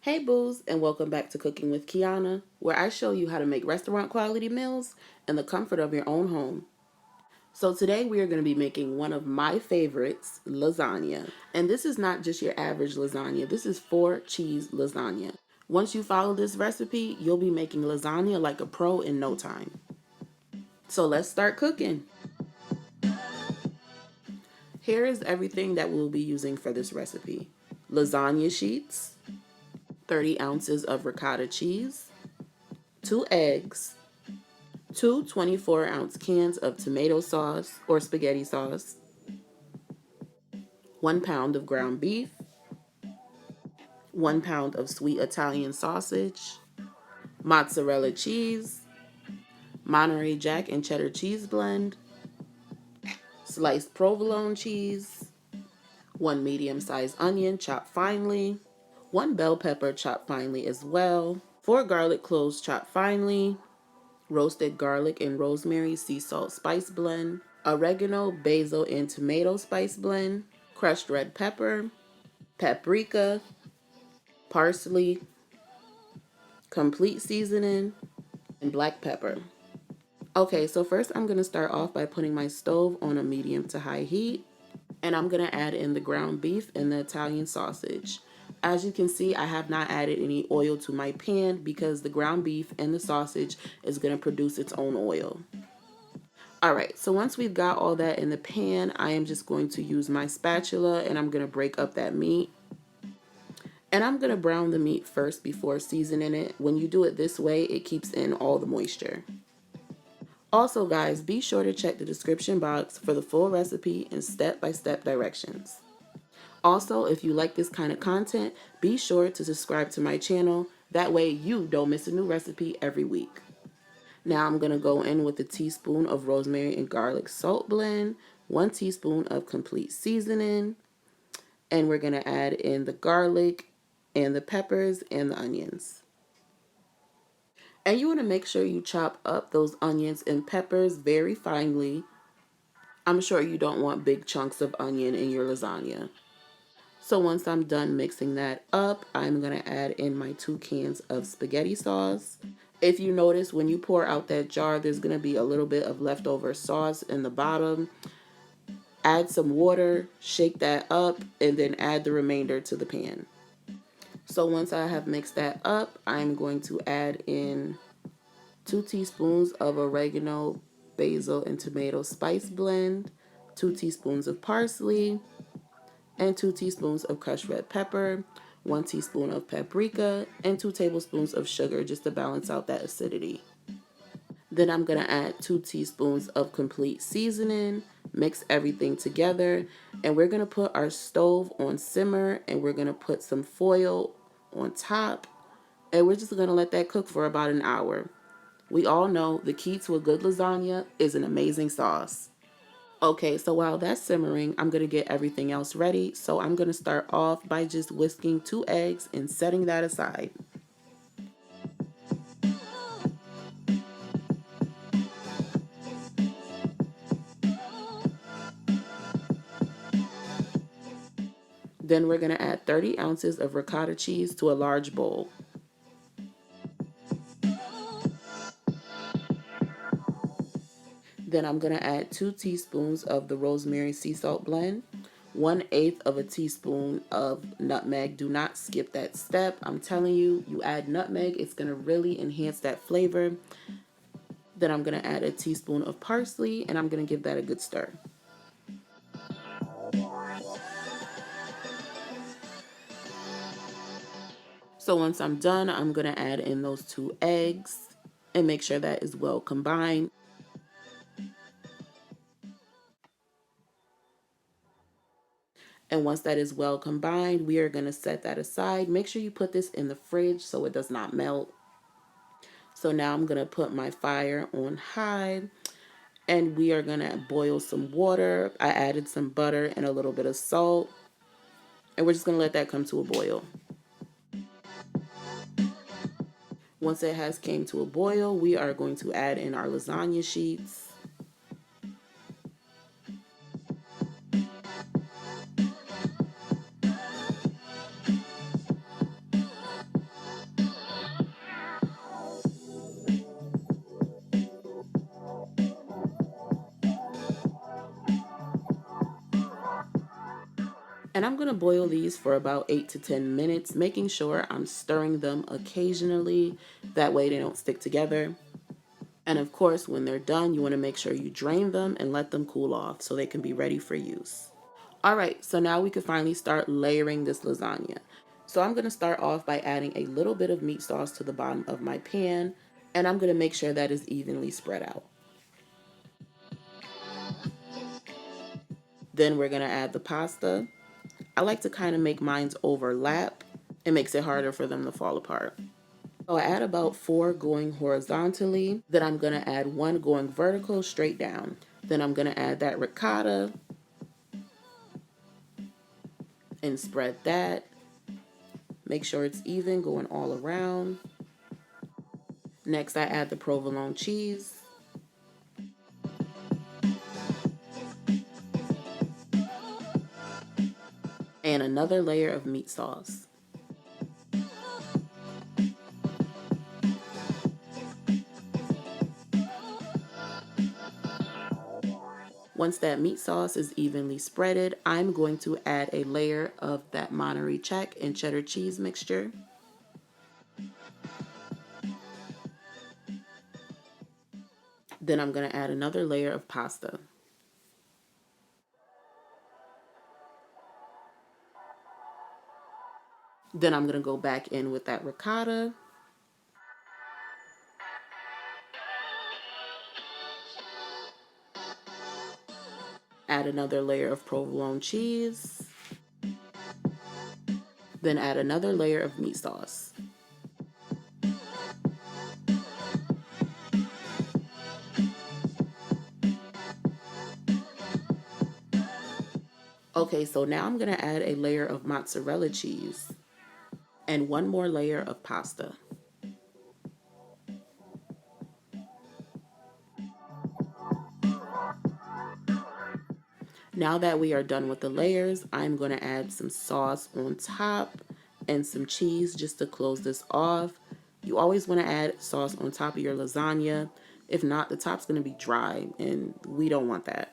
Hey boos, and welcome back to Cooking with Kiana, where I show you how to make restaurant quality meals in the comfort of your own home. So today we are going to be making one of my favorites, lasagna. And this is not just your average lasagna, this is 4-cheese lasagna. Once you follow this recipe, you'll be making lasagna like a pro in no time. So let's start cooking. Here is everything that we'll be using for this recipe. Lasagna sheets, 30 ounces of ricotta cheese, 2 eggs, two 24-ounce cans of tomato sauce or spaghetti sauce, 1 pound of ground beef, 1 pound of sweet Italian sausage, mozzarella cheese, Monterey Jack and cheddar cheese blend, sliced provolone cheese, 1 medium-sized onion chopped finely, 1 bell pepper chopped finely as well, 4 garlic cloves chopped finely, roasted garlic and rosemary sea salt spice blend, oregano, basil, and tomato spice blend, crushed red pepper, paprika, parsley, complete seasoning, and black pepper. Okay, so first I'm going to start off by putting my stove on a medium to high heat, and I'm going to add in the ground beef and the Italian sausage. As you can see, I have not added any oil to my pan because the ground beef and the sausage is going to produce its own oil. Alright, so once we've got all that in the pan, I am just going to use my spatula and I'm going to break up that meat. And I'm going to brown the meat first before seasoning it. When you do it this way, it keeps in all the moisture. Also guys, be sure to check the description box for the full recipe and step-by-step directions. Also, if you like this kind of content, be sure to subscribe to my channel. That way you don't miss a new recipe every week. Now I'm going to go in with a teaspoon of rosemary and garlic salt blend, 1 teaspoon of complete seasoning, and we're going to add in the garlic and the peppers and the onions. And you want to make sure you chop up those onions and peppers very finely. I'm sure you don't want big chunks of onion in your lasagna. So once I'm done mixing that up, I'm going to add in my 2 cans of spaghetti sauce. If you notice, when you pour out that jar, there's going to be a little bit of leftover sauce in the bottom. Add some water, shake that up, and then add the remainder to the pan. So once I have mixed that up, I'm going to add in 2 teaspoons of oregano, basil, and tomato spice blend, 2 teaspoons of parsley, and 2 teaspoons of crushed red pepper, 1 teaspoon of paprika, and 2 tablespoons of sugar just to balance out that acidity. Then I'm going to add 2 teaspoons of complete seasoning, mix everything together, and we're going to put our stove on simmer, and we're going to put some foil on top, and we're just going to let that cook for about an hour. We all know the key to a good lasagna is an amazing sauce. Okay, so while that's simmering, I'm going to get everything else ready. So I'm going to start off by just whisking 2 eggs and setting that aside. Then we're going to add 30 ounces of ricotta cheese to a large bowl. Then I'm going to add 2 teaspoons of the rosemary sea salt blend, 1/8 of a teaspoon of nutmeg. Do not skip that step. I'm telling you, you add nutmeg, it's going to really enhance that flavor. Then I'm going to add a teaspoon of parsley, and I'm going to give that a good stir. So once I'm done, I'm going to add in those 2 eggs and make sure that is well combined. And once that is well combined, we are going to set that aside. Make sure you put this in the fridge so it does not melt. So now I'm going to put my fire on high, and we are going to boil some water. I added some butter and a little bit of salt, and we're just going to let that come to a boil. Once it has came to a boil, we are going to add in our lasagna sheets. And I'm going to boil these for about 8 to 10 minutes, making sure I'm stirring them occasionally. That way they don't stick together. And of course, when they're done, you want to make sure you drain them and let them cool off so they can be ready for use. All right, so now we can finally start layering this lasagna. So I'm going to start off by adding a little bit of meat sauce to the bottom of my pan, and I'm going to make sure that is evenly spread out. Then we're going to add the pasta. I like to kind of make mine overlap. It makes it harder for them to fall apart. So I add about 4 going horizontally. Then I'm going to add 1 going vertical straight down. Then I'm going to add that ricotta and spread that. Make sure it's even going all around. Next, I add the provolone cheese. And another layer of meat sauce. Once that meat sauce is evenly spreaded, I'm going to add a layer of that Monterey Jack and cheddar cheese mixture. Then I'm going to add another layer of pasta. Then I'm going to go back in with that ricotta. Add another layer of provolone cheese. Then add another layer of meat sauce. Okay, so now I'm going to add a layer of mozzarella cheese and 1 more layer of pasta. Now that we are done with the layers, I'm going to add some sauce on top and some cheese just to close this off. You always want to add sauce on top of your lasagna. If not, the top's going to be dry and we don't want that.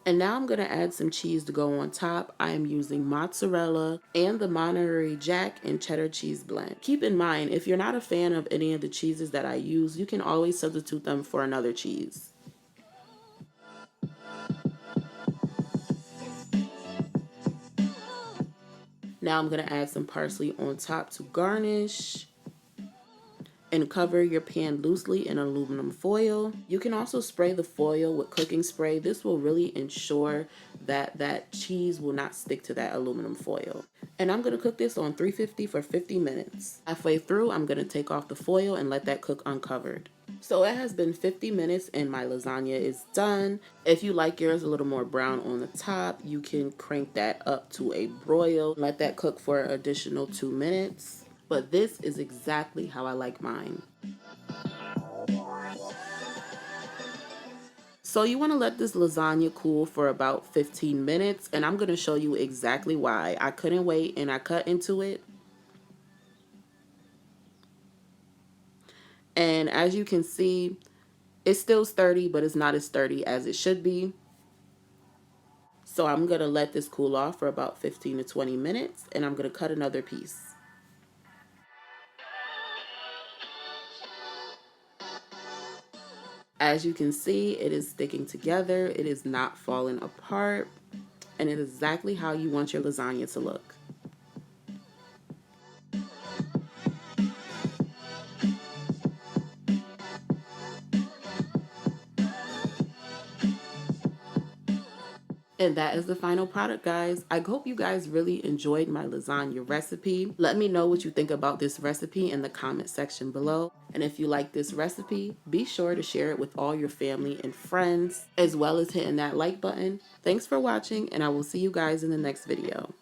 And now I'm going to add some cheese to go on top. I am using mozzarella and the Monterey Jack and cheddar cheese blend. Keep in mind, if you're not a fan of any of the cheeses that I use, you can always substitute them for another cheese. Now I'm going to add some parsley on top to garnish. And cover your pan loosely in aluminum foil. You can also spray the foil with cooking spray. This will really ensure that that cheese will not stick to that aluminum foil. And I'm going to cook this on 350 for 50 minutes. Halfway through, I'm going to take off the foil and let that cook uncovered. So it has been 50 minutes and my lasagna is done. If you like yours a little more brown on the top, you can crank that up to a broil. Let that cook for an additional 2 minutes. But this is exactly how I like mine. So you want to let this lasagna cool for about 15 minutes, and I'm going to show you exactly why. I couldn't wait and I cut into it. And as you can see, it's still sturdy, but it's not as sturdy as it should be. So I'm going to let this cool off for about 15 to 20 minutes, and I'm going to cut another piece. As you can see, it is sticking together. It is not falling apart. And it is exactly how you want your lasagna to look. And that is the final product, guys. I hope you guys really enjoyed my lasagna recipe. Let me know what you think about this recipe in the comment section below. And if you like this recipe, be sure to share it with all your family and friends, as well as hitting that like button. Thanks for watching, and I will see you guys in the next video.